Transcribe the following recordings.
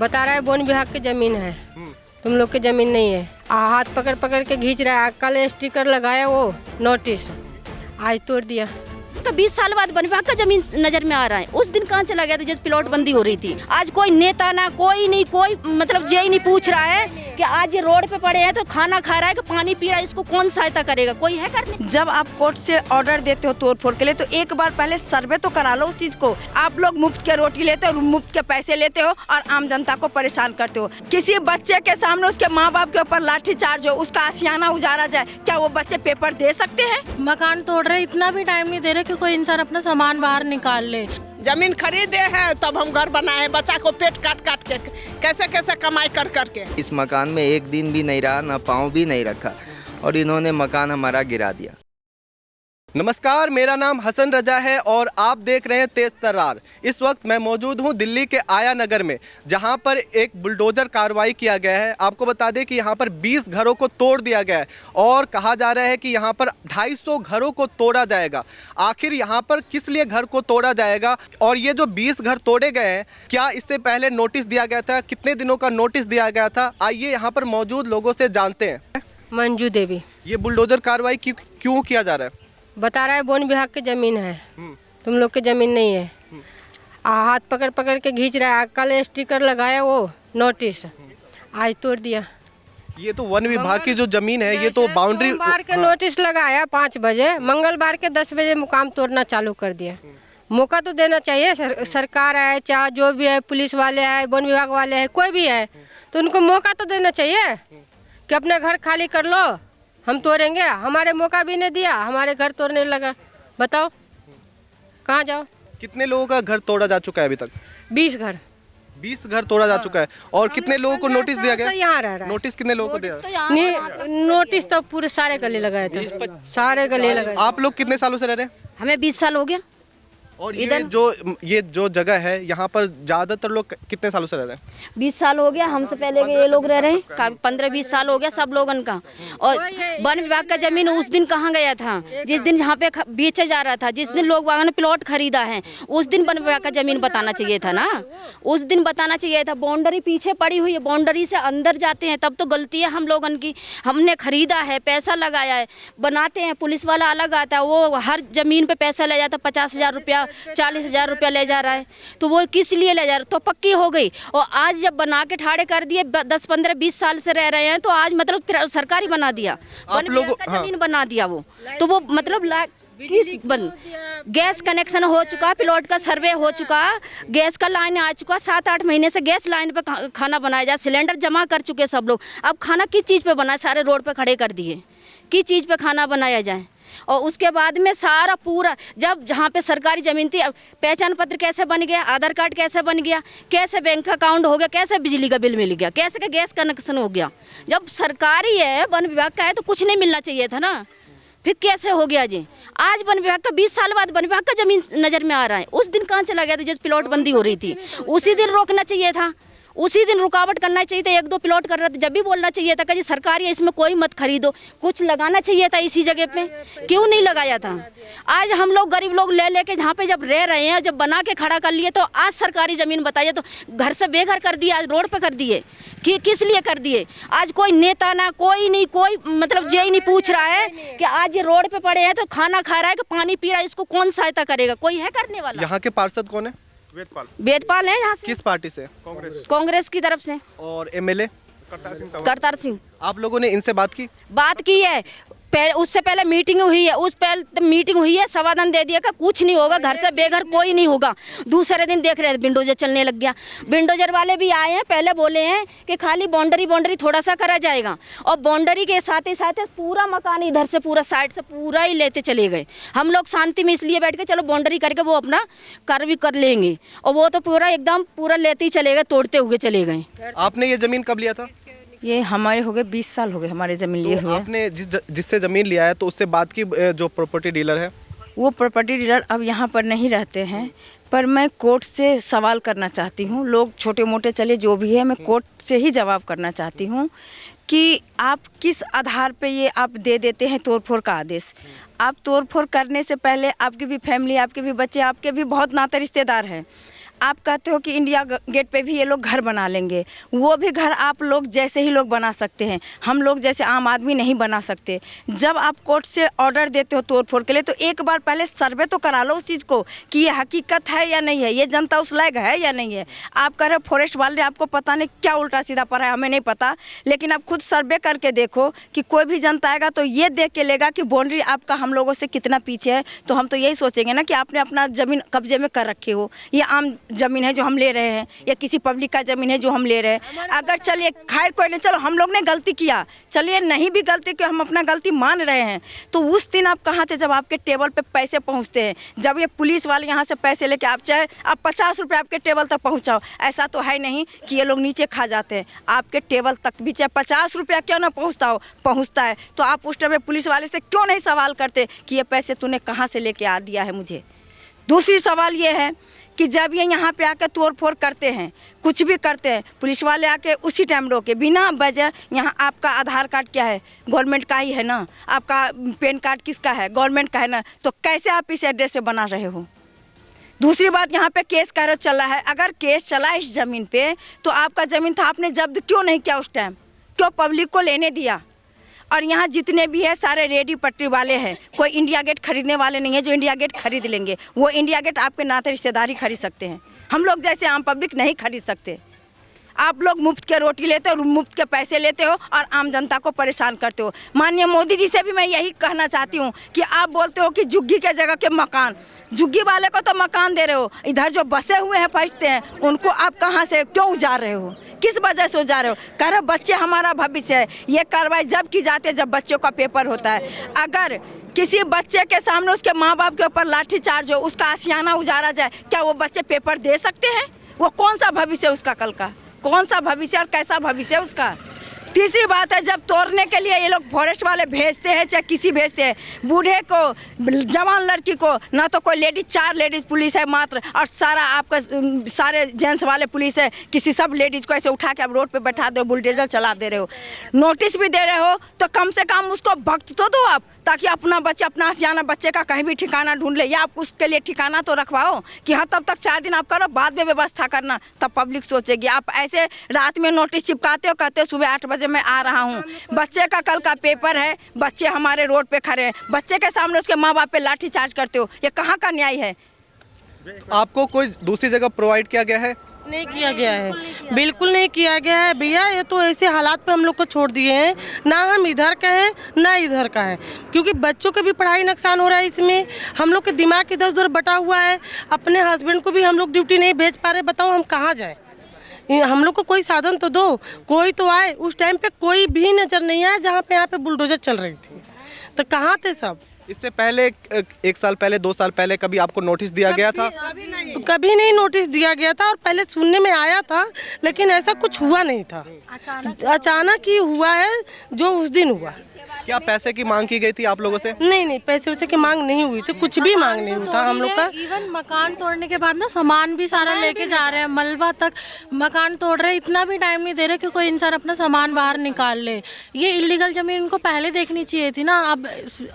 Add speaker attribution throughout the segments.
Speaker 1: बता रहा है वन विभाग की जमीन है, तुम लोग की जमीन नहीं है। हाथ पकड़ पकड़ के खींच रहा है। कल स्टिकर लगाया वो नोटिस, आज तोड़ दिया।
Speaker 2: तो 20 साल बाद वन विभाग का जमीन नजर में आ रहा है। उस दिन कहाँ चला गया था जिस प्लॉट बंदी हो रही थी। आज कोई नेता ना कोई नहीं, कोई मतलब जे नहीं पूछ रहा है कि आज ये रोड पे पड़े हैं तो खाना खा रहा है कि पानी पी रहा है, इसको कौन सहायता करेगा? कोई है करने?
Speaker 3: जब आप कोर्ट से ऑर्डर देते हो तोड़ फोड़ के लिए तो एक बार पहले सर्वे तो करा लो उस चीज को। आप लोग मुफ्त के रोटी लेते हो, मुफ्त के पैसे लेते हो और आम जनता को परेशान करते हो। किसी बच्चे के सामने उसके माँ बाप के ऊपर लाठी चार्ज हो, उसका आशियाना उजाड़ा जाए, क्या वो बच्चे पेपर दे सकते हैं?
Speaker 4: मकान तोड़ रहे, इतना भी टाइम नहीं दे रहे कि कोई इंसान अपना सामान बाहर निकाल ले।
Speaker 5: जमीन खरीदे हैं तब हम घर बनाए, बच्चा को पेट काट काट के कैसे कैसे कमाई कर करके।
Speaker 6: इस मकान में एक दिन भी नहीं रहा, ना पाँव भी नहीं रखा और इन्होंने मकान हमारा गिरा दिया।
Speaker 7: नमस्कार, मेरा नाम हसन रजा है और आप देख रहे हैं तेज तर्रार। इस वक्त मैं मौजूद हूं दिल्ली के आया नगर में, जहां पर एक बुलडोजर कार्रवाई किया गया है। आपको बता दें कि यहां पर 20 घरों को तोड़ दिया गया है और कहा जा रहा है कि यहां पर 250 घरों को तोड़ा जाएगा। आखिर यहां पर किस लिए घर को तोड़ा जाएगा और ये जो 20 घर तोड़े गए हैं, क्या इससे पहले नोटिस दिया गया था? कितने दिनों का नोटिस दिया गया था? आइए यहाँ पर मौजूद लोगों से जानते हैं।
Speaker 1: मंजू देवी।
Speaker 7: ये बुलडोजर कार्रवाई क्यों किया जा रहा है?
Speaker 1: बता रहा है वन विभाग की जमीन है, तुम लोग की जमीन नहीं है। हाथ पकड़ पकड़ के खींच रहा है। कल स्टिकर लगाया वो नोटिस, आज तोड़ दिया।
Speaker 7: ये तो वन विभाग की जो जमीन है, ये तो बाउंड्री।
Speaker 1: सोमवार के नोटिस लगाया 5 बजे, मंगलवार के 10 बजे मुकाम तोड़ना चालू कर दिया। मौका तो देना चाहिए। सरकार है, चाहे जो भी है, पुलिस वाले है, वन विभाग वाले है, कोई भी है, तो उनको मौका तो देना चाहिए कि अपने घर खाली कर लो, हम तोड़ेंगे। हमारे मौका भी नहीं दिया, हमारे घर तोड़ने लगा। बताओ कहाँ जाओ?
Speaker 7: कितने लोगों का घर तोड़ा जा चुका है अभी तक?
Speaker 1: 20 घर।
Speaker 7: 20 घर तोड़ा जा चुका है। और कितने लोगों को नोटिस दिया गया?
Speaker 1: यहाँ रह रहा है।
Speaker 7: नोटिस कितने लोगों को दिया?
Speaker 1: नोटिस तो पूरे सारे गले लगाए थे, सारे गले लगाए।
Speaker 7: आप लोग कितने सालों से रह रहे हैं?
Speaker 2: हमें 20 साल हो गया।
Speaker 7: और ये जो जगह है, यहाँ पर ज्यादातर लोग कितने सालों से रह रहे हैं?
Speaker 2: 20 साल हो गया, हमसे पहले के ये लोग रह रहे हैं। 15-20 साल हो गया सब लोगन का। और वन विभाग का जमीन उस दिन कहाँ गया था जिस दिन यहाँ पे बेचा जा रहा था, जिस दिन लोग वालों ने प्लॉट खरीदा है, उस दिन वन विभाग का जमीन बताना चाहिए था ना। उस दिन बताना चाहिए था। बाउंड्री पीछे पड़ी हुई है, बाउंड्री से अंदर जाते हैं तब तो गलती है हम लोगन की। हमने खरीदा है, पैसा लगाया है, बनाते हैं, पुलिस वाला अलग आता है, वो हर जमीन पे पैसा ले जाता है। 50,000 रुपया, 40,000 रुपया ले जा रहा है, तो वो किस लिए ले जा रहा है? तो पक्की हो गई। और आज जब बना के ठाड़े कर दिए, 10, 15, 20 साल से रह रहे हैं, तो आज मतलब फिर सरकारी बना दिया, वन विभाग का जमीन बना दिया वो। तो वो मतलब गैस कनेक्शन हो चुका, प्लॉट का सर्वे हो चुका, गैस का लाइन आ चुका, 7-8 महीने से गैस लाइन पे खाना बनाया जाए, सिलेंडर जमा कर चुके सब लोग। अब खाना किस चीज़ पे बनाए? सारे रोड पे खड़े कर दिए, किस चीज़ पे खाना बनाया जाए? और उसके बाद में सारा पूरा, जब जहाँ पे सरकारी ज़मीन थी, पहचान पत्र कैसे बन गया, आधार कार्ड कैसे बन गया, कैसे बैंक अकाउंट हो गया, कैसे बिजली का बिल मिल गया, कैसे का गैस कनेक्शन हो गया? जब सरकारी है, वन विभाग का है, तो कुछ नहीं मिलना चाहिए था ना, फिर कैसे हो गया जी? आज वन विभाग का 20 साल बाद वन विभाग का जमीन नज़र में आ रहा है। उस दिन कहाँ चला गया था जिस प्लॉट बंदी हो रही थी? उसी दिन रोकना चाहिए था, उसी दिन रुकावट करना चाहिए था। 1-2 प्लॉट कर रहा था, जब भी बोलना चाहिए था कि जी सरकारी है, इसमें कोई मत खरीदो, कुछ लगाना चाहिए था इसी जगह पे, क्यों नहीं लगाया था? आज हम लोग गरीब लोग ले लेके जहाँ पे जब रह रहे हैं, जब बना के खड़ा कर लिए, तो आज सरकारी ज़मीन बताइए, तो घर से बेघर कर दिए, आज रोड पे कर दिए। कि किस लिए कर दिए? आज कोई नेता ना कोई नहीं, कोई मतलब जे नहीं पूछ रहा है कि आज ये रोड पे पड़े हैं तो खाना खा रहा है कि पानी पी रहा है, इसको कौन सहायता करेगा? कोई है करने वाला?
Speaker 7: यहाँ के पार्षद कौन है?
Speaker 2: वेदपाल है यहाँ से।
Speaker 7: किस पार्टी से?
Speaker 2: कांग्रेस की तरफ से।
Speaker 7: और एमएलए?
Speaker 2: करतार सिंह।
Speaker 7: आप लोगों ने इनसे बात की
Speaker 2: है। उससे पहले मीटिंग हुई है, मीटिंग हुई है, समाधान दे दिया कि कुछ नहीं होगा, घर से बेघर कोई नहीं होगा। दूसरे दिन देख रहे हैं बिल्डोजर चलने लग गया। बिल्डोजर वाले भी आए हैं, पहले बोले हैं कि खाली बाउंड्री थोड़ा सा करा जाएगा, और बाउंड्री के साथ ही पूरा मकान इधर से पूरा साइड से पूरा ही लेते चले गए। हम लोग शांति में इसलिए बैठ के चलो बाउंड्री करके वो अपना कार्य भी कर लेंगे, और वो तो पूरा एकदम पूरा लेते ही चले गए, तोड़ते हुए चले गए।
Speaker 7: आपने ये जमीन कब लिया था?
Speaker 3: ये हमारे हो गए 20 साल हो गए हमारे ज़मीन लिए हुए।
Speaker 7: आपने जिससे ज़मीन लिया है तो उससे बात की, जो प्रॉपर्टी डीलर है?
Speaker 3: वो प्रॉपर्टी डीलर अब यहाँ पर नहीं रहते हैं, पर मैं कोर्ट से सवाल करना चाहती हूँ। लोग छोटे मोटे चले जो भी है, मैं कोर्ट से ही जवाब करना चाहती हूँ कि आप किस आधार पे ये आप दे देते हैं तोड़फोड़ का आदेश। आप तोड़फोड़ करने से पहले आपकी भी फैमिली, आपके भी बच्चे, आपके भी बहुत नाते रिश्तेदार हैं। आप कहते हो कि इंडिया गेट पे भी ये लोग घर बना लेंगे, वो भी घर आप लोग जैसे ही लोग बना सकते हैं, हम लोग जैसे आम आदमी नहीं बना सकते। जब आप कोर्ट से ऑर्डर देते हो तोड़ फोड़ के लिए, तो एक बार पहले सर्वे तो करा लो उस चीज़ को कि ये हकीकत है या नहीं है, ये जनता उस लायक है या नहीं है। आप कह रहे हो फॉरेस्ट वाले आपको पता नहीं क्या उल्टा सीधा पड़ा है, हमें नहीं पता, लेकिन आप खुद सर्वे करके देखो कि कोई भी जनता आएगा तो ये देख के लेगा कि बाउंड्री आपका हम लोगों से कितना पीछे है। तो हम तो यही सोचेंगे ना कि आपने अपना ज़मीन कब्जे में कर रखे हो, ये आम ज़मीन है जो हम ले रहे हैं या किसी पब्लिक का ज़मीन है जो हम ले रहे हैं। अगर चलिए खैर कोई नहीं, चलो हम लोग ने गलती किया, चलिए नहीं भी गलती कि हम अपना गलती मान रहे हैं, तो उस दिन आप कहाँ थे जब आपके टेबल पे पैसे पहुँचते हैं? जब ये पुलिस वाले यहाँ से पैसे लेके आप चाहे आप 50 रुपये आपके टेबल तक पहुँचाओ, ऐसा तो है नहीं कि ये लोग नीचे खा जाते हैं। आपके टेबल तक भी चाहे 50 रुपया क्यों ना पहुँचता है, तो आप उस टाइम पुलिस वाले से क्यों नहीं सवाल करते कि ये पैसे तूने कहाँ से लेके आ दिया है मुझे। दूसरी सवाल ये है कि जब ये यहाँ पे आके तोड़ फोड़ करते हैं, कुछ भी करते हैं, पुलिस वाले आके उसी टाइम रोके बिना वजह। यहाँ आपका आधार कार्ड क्या है? गवर्नमेंट का ही है ना। आपका पैन कार्ड किसका है? गवर्नमेंट का है ना। तो कैसे आप इस एड्रेस से बना रहे हो? दूसरी बात, यहाँ पे केस कैरो चला है। अगर केस चला इस ज़मीन पे तो आपका ज़मीन था, आपने जब्त क्यों नहीं किया उस टाइम? क्यों पब्लिक को लेने दिया? और यहाँ जितने भी है सारे रेडी पट्टी वाले हैं, कोई इंडिया गेट खरीदने वाले नहीं है जो इंडिया गेट खरीद लेंगे। वो इंडिया गेट आपके नाते रिश्तेदार ही खरीद सकते हैं, हम लोग जैसे आम पब्लिक नहीं खरीद सकते। आप लोग मुफ्त के रोटी लेते हो, मुफ्त के पैसे लेते हो और आम जनता को परेशान करते हो। माननीय मोदी जी से भी मैं यही कहना चाहती हूँ कि आप बोलते हो कि झुग्गी के जगह के मकान, झुग्गी वाले को तो मकान दे रहे हो, इधर जो बसे हुए हैं फंसते हैं उनको आप कहाँ से क्यों उजाड़ रहे हो? किस वजह से उजाड़ रहे हो? कह रहे बच्चे हमारा भविष्य है। ये कार्रवाई जब की जाती है जब बच्चों का पेपर होता है। अगर किसी बच्चे के सामने उसके माँ बाप के ऊपर लाठीचार्ज हो, उसका आशियाना उजाड़ा जाए, क्या वो बच्चे पेपर दे सकते हैं? वो कौन सा भविष्य है उसका? कल का कौन सा भविष्य और कैसा भविष्य है उसका? तीसरी बात है, जब तोड़ने के लिए ये लोग फॉरेस्ट वाले भेजते हैं चाहे किसी भेजते हैं, बूढ़े को, जवान लड़की को, ना तो कोई लेडीज, 4 लेडीज पुलिस है मात्र, और सारा आपका सारे जेंट्स वाले पुलिस है। किसी सब लेडीज को ऐसे उठा के आप रोड पे बैठा दो, बुलडोजर चला दे रहे हो, नोटिस भी दे रहे हो, तो कम से कम उसको वक्त तो दो आप, ताकि अपना बच्चा, अपना आशियाना बच्चे का कहीं भी ठिकाना ढूंढ ले, या आप उसके लिए ठिकाना तो रखवाओ कि हाँ तब तक 4 दिन आप करो, बाद में व्यवस्था करना, तब पब्लिक सोचेगी। आप ऐसे रात में नोटिस चिपकाते हो, कहते हो सुबह 8 बजे मैं आ रहा हूँ, बच्चे का कल का पेपर है, बच्चे हमारे रोड पे खड़े हैं, बच्चे के सामने उसके माँ बाप पे लाठी चार्ज करते हो, ये कहाँ का न्याय है?
Speaker 7: आपको कोई दूसरी जगह प्रोवाइड किया गया है?
Speaker 4: नहीं किया गया है, बिल्कुल नहीं किया गया है भैया। ये तो ऐसे हालात पे हम लोग को छोड़ दिए हैं, ना हम इधर का है ना इधर का है, क्योंकि बच्चों के भी पढ़ाई नुकसान हो रहा है इसमें, हम लोग के दिमाग इधर उधर बटा हुआ है, अपने हस्बैंड को भी हम लोग ड्यूटी नहीं भेज पा रहे। बताओ हम कहाँ जाए? हम लोग को कोई साधन तो दो, कोई तो आए। उस टाइम पे कोई भी नज़र नहीं आया जहाँ पे यहाँ पे बुलडोजर चल रही थी, तो कहाँ थे सब?
Speaker 7: इससे पहले 1 साल पहले, 2 साल पहले कभी आपको नोटिस दिया गया था?
Speaker 4: कभी नहीं नोटिस दिया गया था, और पहले सुनने में आया था लेकिन ऐसा कुछ हुआ नहीं था, अचानक ही हुआ है जो उस दिन हुआ।
Speaker 7: क्या पैसे की मांग की गई थी आप लोगों से?
Speaker 4: नहीं, पैसे वैसे की मांग नहीं हुई थी, कुछ भी मांग नहीं हुआ था हम लोग का। इवन मकान तोड़ने के बाद ना सामान भी सारा लेके जा रहे हैं, मलबा तक मकान तोड़ रहे हैं, इतना भी टाइम नहीं दे रहे कि कोई इंसान अपना सामान बाहर निकाल ले। ये इलीगल जमीन इनको पहले देखनी चाहिए थी ना।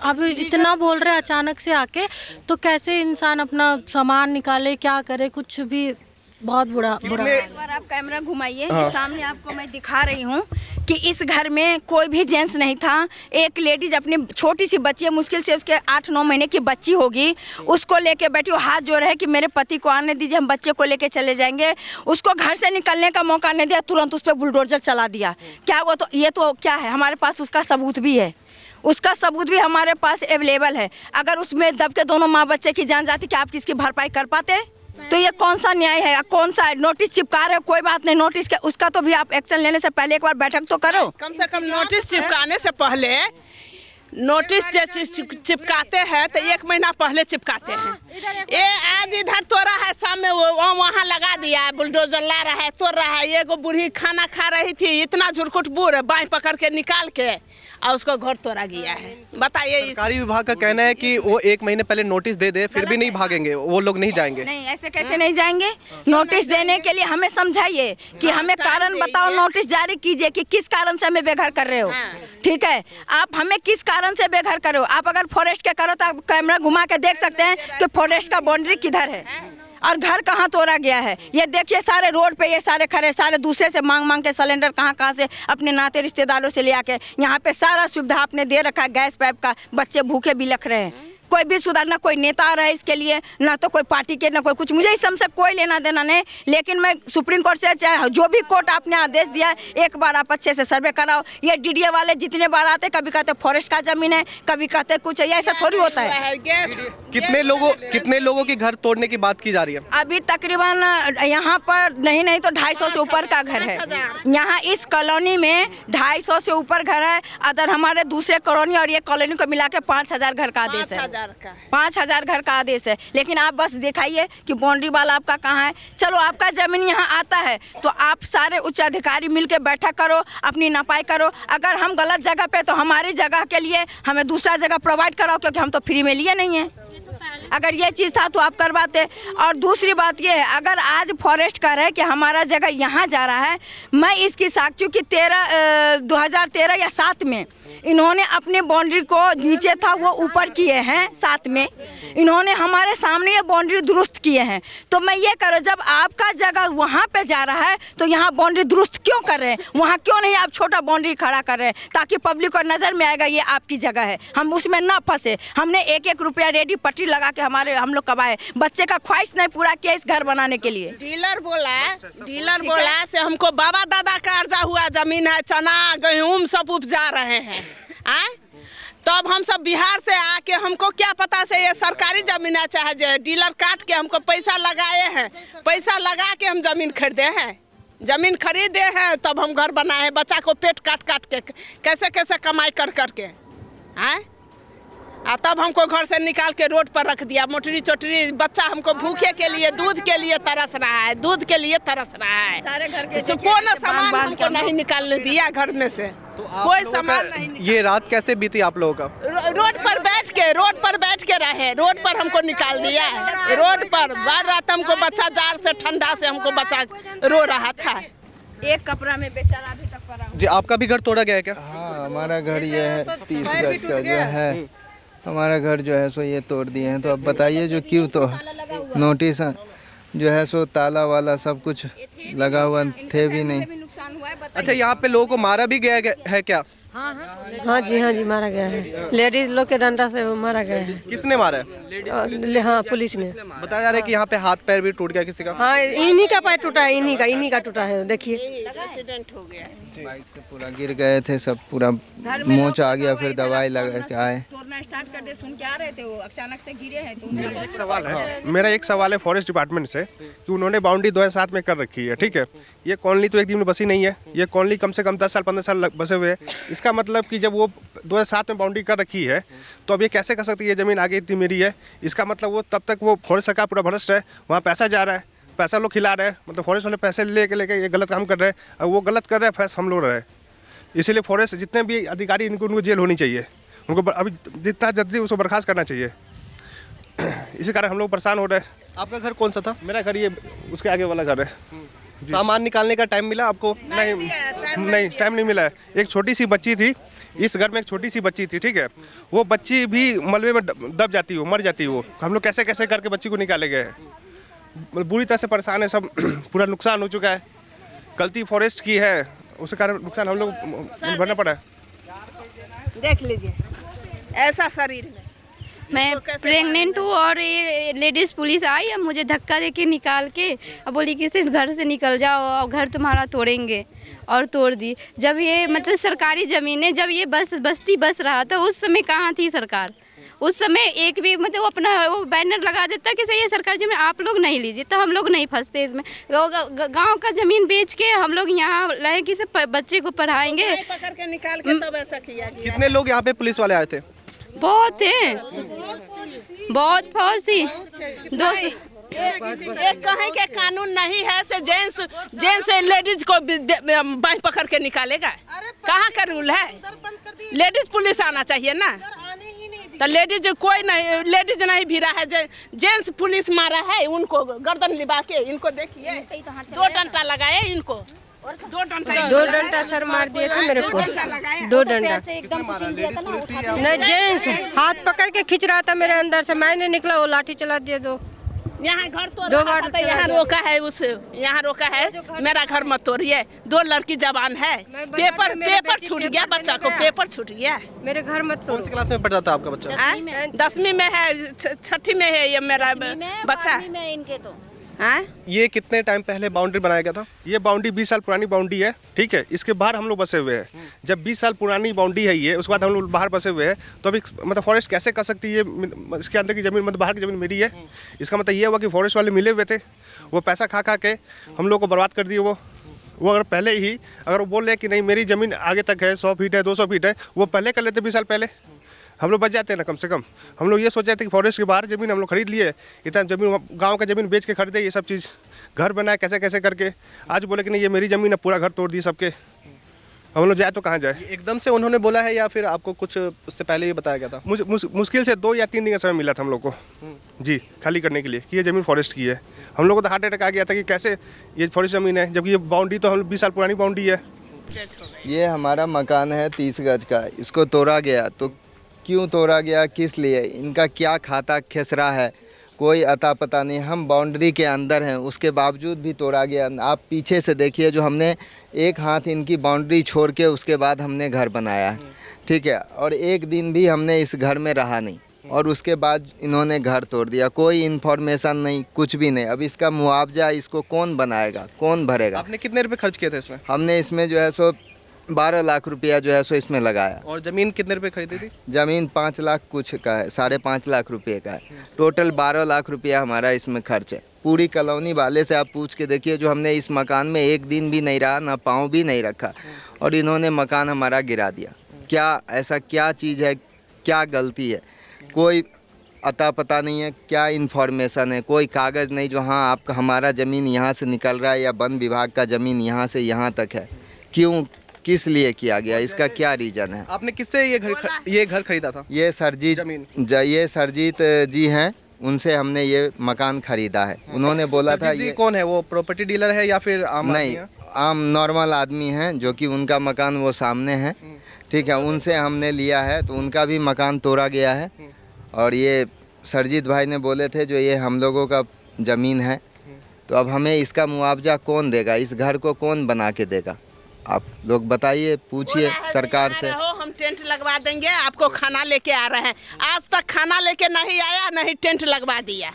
Speaker 4: अब इतना बोल रहे अचानक से आके, तो कैसे इंसान अपना सामान निकाले, क्या करे? कुछ भी बहुत बुरा।
Speaker 3: एक बार आप कैमरा घुमाइए, सामने आपको मैं दिखा रही हूँ कि इस घर में कोई भी जेंट्स नहीं था। एक लेडीज अपनी छोटी सी बच्ची है, मुश्किल से उसके 8-9 महीने की बच्ची होगी, उसको लेके बैठी, वो हाथ जोड़ रहे कि मेरे पति को आने दीजिए, हम बच्चे को लेके चले जाएंगे। उसको घर से निकलने का मौका नहीं दिया, तुरंत उस पर बुलडोजर चला दिया। क्या वो तो ये तो क्या है, हमारे पास उसका सबूत भी है, उसका सबूत भी हमारे पास अवेलेबल है। अगर उसमें दब के दोनों माँ बच्चे की जान जाती, क्या आप किसकी भरपाई कर पाते? तो ये कौन सा न्याय है? कौन सा नोटिस चिपका रहे हो? कोई बात नहीं, नोटिस उसका तो भी आप एक्शन लेने से पहले एक बार बैठक तो करो।
Speaker 5: कम से कम नोटिस चिपकाने से पहले, नोटिस चिपकाते हैं तो 1 महीना पहले चिपकाते हैं। ये आज इधर तोड़ा है, शाम वो वहाँ लगा दिया है, बुलडोजर ला रहा है, तोड़ रहा है। ये को बूढ़ी खाना खा रही थी, इतना झुरकुट बूढ़ बाएं पकड़ के निकाल के और उसको घर तोड़ा गया है। बताइए।
Speaker 7: सरकारी विभाग का कहना है कि वो 1 महीने पहले नोटिस दे दे, फिर भी नहीं भागेंगे, वो लोग नहीं जाएंगे।
Speaker 3: नहीं, ऐसे कैसे नहीं जाएंगे? नोटिस देने के लिए हमें समझाइए कि हमें कारण बताओ, नोटिस जारी कीजिए कि किस कारण से हमें बेघर कर रहे हो। ठीक है, आप हमें किस कारण से बेघर करो। आप अगर फॉरेस्ट के करो तो आप कैमरा घुमा के देख सकते हैं कि फॉरेस्ट का बाउंड्री किधर है। और घर कहाँ तोड़ा गया है। ये देखिए सारे रोड पे ये सारे खड़े, सारे दूसरे से मांग मांग के सिलेंडर कहाँ से अपने नाते रिश्तेदारों से ले आके यहाँ पे सारा सुविधा आपने दे रखा है गैस पाइप का। बच्चे भूखे भी लग रहे हैं। कोई भी सुधार, ना कोई नेता आ रहा है इसके लिए, ना तो कोई पार्टी के, ना कोई कुछ। मुझे इस सबसे कोई लेना देना नहीं, लेकिन मैं सुप्रीम कोर्ट से चाहे जो भी कोर्ट आपने आदेश दिया है, एक बार आप अच्छे से सर्वे कराओ। ये डीडीए वाले जितने बार आते, कभी कहते फॉरेस्ट का जमीन है, कभी कहते कुछ है, ऐसा थोड़ी होता है।
Speaker 7: कितने लोगों के घर तोड़ने की बात की जा रही है?
Speaker 3: अभी तकरीबन यहाँ पर नहीं तो 250 से ऊपर का घर है। यहाँ इस कॉलोनी में 250 से ऊपर घर है। अदर हमारे दूसरे कॉलोनी और ये कॉलोनी को मिला के 5000 घर का आदेश है। 5000 घर का आदेश है। लेकिन आप बस दिखाइए कि बाउंड्री वाला आपका कहाँ है। चलो आपका जमीन यहाँ आता है तो आप सारे उच्च अधिकारी मिलके बैठक करो, अपनी नपाई करो। अगर हम गलत जगह पे तो हमारी जगह के लिए हमें दूसरा जगह प्रोवाइड कराओ, क्योंकि हम तो फ्री में लिए नहीं है। अगर ये चीज़ था तो आप करवाते। और दूसरी बात ये है, अगर आज फॉरेस्ट कह रहे हैं कि हमारा जगह यहाँ जा रहा है, मैं इसकी साक्षी कि 2013 या 7 में इन्होंने अपने बाउंड्री को नीचे था वो ऊपर किए हैं। 7 में इन्होंने हमारे सामने ये बाउंड्री दुरुस्त किए हैं। तो मैं ये कह रहा हूँ, जब आपका जगह वहाँ पे जा रहा है तो यहाँ बाउंड्री दुरुस्त क्यों कर रहे हैं? वहाँ क्यों नहीं आप छोटा बाउंड्री खड़ा कर रहे हैं, ताकि पब्लिक को नज़र में आएगा ये आपकी जगह है, हम उसमें ना फंसे। हमने 1-1 रुपया रेडी पट्टी लगा के हम लोग कमाए, बच्चे का ख्वाहिश नहीं पूरा किया इस घर बनाने के लिए।
Speaker 5: डीलर बोला से हमको बाबा दादा का अर्जा हुआ जमीन है, चना गेहूं सब उपजा रहे हैं। तब हम सब बिहार से आके हमको क्या पता से ये सरकारी जमीन है, चाहे डीलर काट के हमको पैसा लगाए हैं, पैसा लगा के हम जमीन खरीदे हैं, जमीन खरीदे हैं, तब हम घर बनाए हैं। बच्चा को पेट काट के कैसे कमाई कर तब हमको घर से निकाल के रोड पर रख दिया। मोटरी चोटरी बच्चा हमको भूखे के लिए, दूध के लिए तरस रहा है, सारे घर के कौन सामान हमको नहीं निकालने दिया घर में से।
Speaker 7: तो
Speaker 5: कोई सामान नहीं।
Speaker 7: ये रात कैसे बीती आप लोगों का?
Speaker 5: रोड पर बैठ के रहे, रोड पर हमको निकाल दिया। रोड पर बार रात हमको बच्चा जाल से ठंडा से हमको बच्चा रो रहा था।
Speaker 3: एक कपड़ा में बेचारा अभी तक पड़ा।
Speaker 7: जी आपका भी घर तोड़ा गया है क्या?
Speaker 6: हाँ, हमारा घर ये है 30 गज का जो है, हमारा घर जो है सो ये तोड़ दिए हैं। तो अब बताइए जो क्यों, तो नोटिस जो है सो ताला वाला सब कुछ लगा हुआ थे भी नहीं।
Speaker 7: अच्छा, यहाँ पे लोगों को मारा भी गया है क्या?
Speaker 1: हाँ जी मारा गया है। लेडीज लोग के डंडा से मारा गया है।
Speaker 7: किसने मारा है?
Speaker 1: हाँ, पुलिस ने।
Speaker 7: बताया जा रहा है कि यहाँ पे हाथ पैर भी टूट गया किसी का।
Speaker 1: हाँ, इन्हीं का पैर टूटा है, इन्हीं का टूटा है। देखिए
Speaker 5: एक्सीडेंट हो गया,
Speaker 6: बाइक से पूरा गिर गए थे, सब पूरा मोच आ गया, फिर दवाई लगा के आए।
Speaker 3: तोड़ना स्टार्ट कर दे, सुन के आ रहे थे, वो अचानक से गिरे हैं। तो
Speaker 8: मेरा एक सवाल है फॉरेस्ट डिपार्टमेंट से कि उन्होंने बाउंड्री 2007 में कर रखी है, ठीक है। ये कॉलोनी तो एक दिन में बसी नहीं है, ये कॉलोनी कम से कम 10 साल 15 साल बसे हुए हैं। इसका मतलब कि जब वो 2007 में बाउंड्री कर रखी है तो अब ये कैसे कर सकती है? ये ज़मीन आगे इतनी मेरी है, इसका मतलब वो तब तक वो फॉरेस्ट सरकार पूरा भ्रष्ट है, वहाँ पैसा जा रहा है, पैसा लोग खिला रहे हैं, मतलब फॉरेस्ट वाले पैसे लेके ये गलत काम कर रहे हैं। और वो गलत कर रहे हैं, फैस हम लोग रहे। इसीलिए फॉरेस्ट जितने भी अधिकारी उनको जेल होनी चाहिए, उनको अभी जितना जल्दी उसको बर्खास्त करना चाहिए। इसी कारण हम लोग परेशान हो रहे हैं।
Speaker 7: आपका घर कौन सा था?
Speaker 8: मेरा घर ये उसके आगे वाला घर है।
Speaker 7: सामान निकालने का टाइम मिला आपको?
Speaker 8: नहीं, टाइम नहीं मिला है। एक छोटी सी बच्ची थी इस घर में, एक छोटी सी बच्ची थी, ठीक है। वो बच्ची भी मलबे में दब जाती है, मर जाती है वो। हम लोग कैसे कैसे करके बच्ची को निकाले गए हैं। बुरी तरह से परेशान है सब। पूरा नुकसान हो चुका है। गलती फॉरेस्ट की है, उसके कारण नुकसान हम लोग भरना पड़ा है।
Speaker 5: देख लीजिए ऐसा शरीर में।
Speaker 9: मैं प्रेग्नेंट हूँ और ये लेडीज़ पुलिस आई और मुझे धक्का देके निकाल के और बोली कि सिर्फ घर से निकल जाओ और घर तुम्हारा तोड़ेंगे, और तोड़ दी। जब ये मतलब सरकारी ज़मीन है, जब ये बस्ती बस रहा था उस समय कहाँ थी सरकार? उस समय एक भी मतलब वो अपना वो बैनर लगा देता कि ये सरकारी ज़मीन आप लोग नहीं लीजिए, तो हम लोग नहीं फंसते इसमें। गांव का ज़मीन बेच के हम लोग यहाँ लाए कि बच्चे को पढ़ाएंगे।
Speaker 5: पकड़ के निकाल के तब ऐसा किया गया।
Speaker 7: कितने लोग यहाँ पे पुलिस वाले आए थे?
Speaker 9: बहुत थे, बहुत फौज थी।
Speaker 5: एक कहीं के कानून नहीं है से जेंट्स लेडीज को बाइक पकड़ के निकालेगा? कहाँ का रूल है? लेडीज पुलिस आना चाहिए ना। तो लेडीज कोई नहीं, लेडीज नहीं भी रहा है, जेंट्स पुलिस मारा है उनको गर्दन लिबा के। इनको देखिए 2 डंडा लगाए इनको, 2
Speaker 1: डंडा सर मार दिए थे मेरे को, 2 डंडा। नहीं, जेंट्स हाथ पकड़ के खींच रहा था मेरे अंदर से, मैंने निकला वो लाठी चला दिया 2।
Speaker 5: यहाँ घर तो
Speaker 1: दो बार
Speaker 5: तो यहाँ रोका है, उस यहाँ रोका है मेरा घर मत तोड़िए, 2 लड़की जवान है, पेपर छूट गया, बच्चा को पेपर छूट गया।
Speaker 1: मेरे घर मत
Speaker 7: कौन सी क्लास में पढ़ता था आपका बच्चा?
Speaker 5: 10वीं में है, 6ठी में है ये मेरा बच्चा।
Speaker 2: इनके तो
Speaker 7: ये कितने टाइम पहले बाउंड्री बनाया गया था?
Speaker 8: ये बाउंड्री 20 साल पुरानी बाउंड्री है, ठीक है। इसके बाहर हम लोग बसे हुए हैं। जब 20 साल पुरानी बाउंड्री है ये, उसके बाद हम लोग बाहर बसे हुए हैं, तो अभी मतलब फॉरेस्ट कैसे कर सकती है? इसके अंदर की ज़मीन मतलब बाहर की ज़मीन मेरी है। इसका मतलब ये हुआ कि फॉरेस्ट वाले मिले हुए थे, वो पैसा खा के हम लोग को बर्बाद कर दिए। वो अगर पहले ही अगर वो बोल रहे कि नहीं मेरी ज़मीन आगे तक है, 100 फीट है, 200 फीट है, वो पहले कर लेते 20 साल पहले, हम लोग बच जाते हैं ना। कम से कम हम लोग ये सोच रहे थे कि फॉरेस्ट के बाहर ज़मीन हम लोग खरीद लिए, इतना ज़मीन गांव का ज़मीन बेच के खरीदे, ये सब चीज़ घर बनाए कैसे कैसे करके। आज बोले कि नहीं ये मेरी ज़मीन है, पूरा घर तोड़ दिए सबके। हम लोग जाए तो कहाँ जाए?
Speaker 7: एकदम से उन्होंने बोला है या फिर आपको कुछ उससे पहले ही बताया गया था?
Speaker 8: मुश्किल से 2 या 3 दिन का समय मिला था हम लोग को जी खाली करने के लिए कि ये ज़मीन फॉरेस्ट की है। हम लोग को तो हार्ट अटैक आ गया था कि कैसे ये फॉरेस्ट ज़मीन है, जबकि ये बाउंड्री तो हम 20 साल पुरानी बाउंड्री है।
Speaker 6: ये हमारा मकान है 30 गज का, इसको तोड़ा गया तो क्यों तोड़ा गया, किस लिए, इनका क्या खाता खेसरा है, कोई अता पता नहीं। हम बाउंड्री के अंदर हैं, उसके बावजूद भी तोड़ा गया। आप पीछे से देखिए, जो हमने एक हाथ इनकी बाउंड्री छोड़ के उसके बाद हमने घर बनाया है, ठीक है। और एक दिन भी हमने इस घर में रहा नहीं, और उसके बाद इन्होंने घर तोड़ दिया। कोई इन्फॉर्मेशन नहीं, कुछ भी नहीं। अब इसका मुआवजा इसको कौन बनाएगा, कौन भरेगा?
Speaker 7: आपने कितने रुपए खर्च किए थे इसमें?
Speaker 6: हमने इसमें जो है सो 12 लाख रुपया जो है सो इसमें लगाया।
Speaker 7: और ज़मीन कितने रुपए खरीदी थी?
Speaker 6: ज़मीन 5 लाख कुछ का है, 5.5 लाख रुपये का है। टोटल 12 लाख रुपया हमारा इसमें खर्च है। पूरी कॉलोनी वाले से आप पूछ के देखिए, जो हमने इस मकान में एक दिन भी नहीं रहा, ना पाँव भी नहीं रखा, और इन्होंने मकान हमारा गिरा दिया। क्या ऐसा क्या चीज़ है, क्या गलती है? कोई अता पता नहीं है, क्या इन्फॉर्मेशन है, कोई कागज़ नहीं जो हाँ आपका हमारा ज़मीन यहाँ से निकल रहा है या वन विभाग का ज़मीन यहाँ से यहाँ तक है। क्यों, किस लिए किया गया, इसका क्या रीज़न है?
Speaker 7: आपने किससे ये घर खरीदा था?
Speaker 6: ये सरजीत जी हैं, उनसे हमने ये मकान खरीदा है। उन्होंने बोला था ये
Speaker 7: कौन है, वो प्रॉपर्टी डीलर है या फिर आम
Speaker 6: नहीं, आम नॉर्मल आदमी हैं, जो कि उनका मकान वो सामने है, ठीक है। उनसे हमने लिया है, तो उनका भी मकान तोड़ा गया है। और ये सरजीत भाई ने बोले थे जो ये हम लोगों का ज़मीन है, तो अब हमें इसका मुआवजा कौन देगा, इस घर को कौन बना के देगा? आप लोग बताइए, पूछिए सरकार से।
Speaker 5: हम टेंट लगवा देंगे, आपको खाना लेके आ रहे हैं। आज तक खाना लेके नहीं आया, नहीं टेंट लगवा दिया।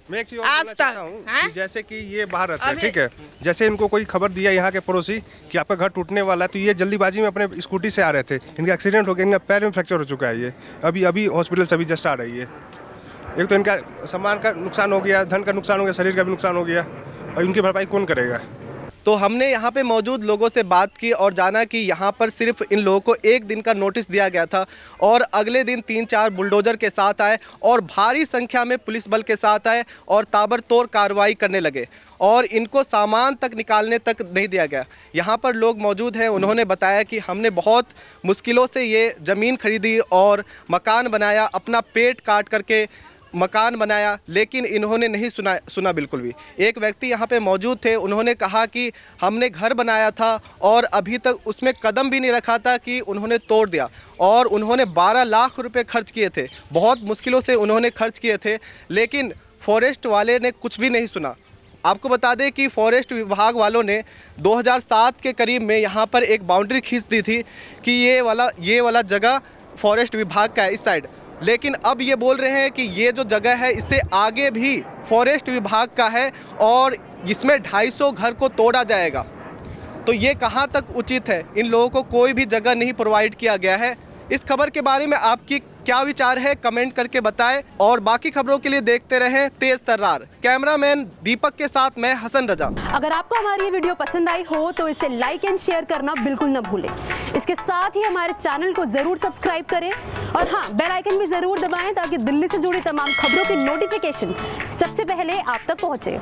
Speaker 8: मैं एक चीज़ और बोलना चाहता हूँ कि जैसे कि ये बाहर रहते हैं, ठीक है, जैसे इनको कोई खबर दिया यहाँ के पड़ोसी कि आपका घर टूटने वाला है, तो ये जल्दीबाजी में अपने स्कूटी से आ रहे थे, इनका एक्सीडेंट हो गया, इनका पैर में फ्रैक्चर हो चुका है। ये अभी हॉस्पिटल से अभी जस्ट आ रही है। एक तो इनका सामान का नुकसान हो गया, धन का नुकसान हो गया, शरीर का भी नुकसान हो गया, और इनकी भरपाई कौन करेगा?
Speaker 7: तो हमने यहाँ पे मौजूद लोगों से बात की और जाना कि यहाँ पर सिर्फ इन लोगों को एक दिन का नोटिस दिया गया था, और अगले दिन 3-4 बुलडोजर के साथ आए और भारी संख्या में पुलिस बल के साथ आए और ताबड़तोड़ कार्रवाई करने लगे, और इनको सामान तक निकालने तक नहीं दिया गया। यहाँ पर लोग मौजूद हैं, उन्होंने बताया कि हमने बहुत मुश्किलों से ये ज़मीन खरीदी और मकान बनाया, अपना पेट काट करके मकान बनाया, लेकिन इन्होंने नहीं सुना बिल्कुल भी। एक व्यक्ति यहाँ पे मौजूद थे, उन्होंने कहा कि हमने घर बनाया था और अभी तक उसमें कदम भी नहीं रखा था कि उन्होंने तोड़ दिया, और उन्होंने 12 लाख रुपए खर्च किए थे, बहुत मुश्किलों से उन्होंने खर्च किए थे, लेकिन फॉरेस्ट वाले ने कुछ भी नहीं सुना। आपको बता दें कि फॉरेस्ट विभाग वालों ने 2007 के करीब में यहाँ पर एक बाउंड्री खींच दी थी कि ये वाला जगह फॉरेस्ट विभाग का है इस साइड, लेकिन अब ये बोल रहे हैं कि ये जो जगह है इससे आगे भी फॉरेस्ट विभाग का है और इसमें 250 घर को तोड़ा जाएगा। तो ये कहाँ तक उचित है? इन लोगों को कोई भी जगह नहीं प्रोवाइड किया गया है। इस खबर के बारे में आपकी क्या विचार है, कमेंट करके बताएं, और बाकी खबरों के लिए देखते रहें तेज तर्रार। कैमरामैन दीपक के साथ मैं हसन रजा।
Speaker 10: अगर आपको हमारी ये वीडियो पसंद आई हो तो इसे लाइक एंड शेयर करना बिल्कुल न भूलें। इसके साथ ही हमारे चैनल को जरूर सब्सक्राइब करें, और हाँ, बेल आइकन भी जरूर दबाएं ताकि दिल्ली से जुड़ी तमाम खबरों की नोटिफिकेशन सबसे पहले आप तक पहुंचे।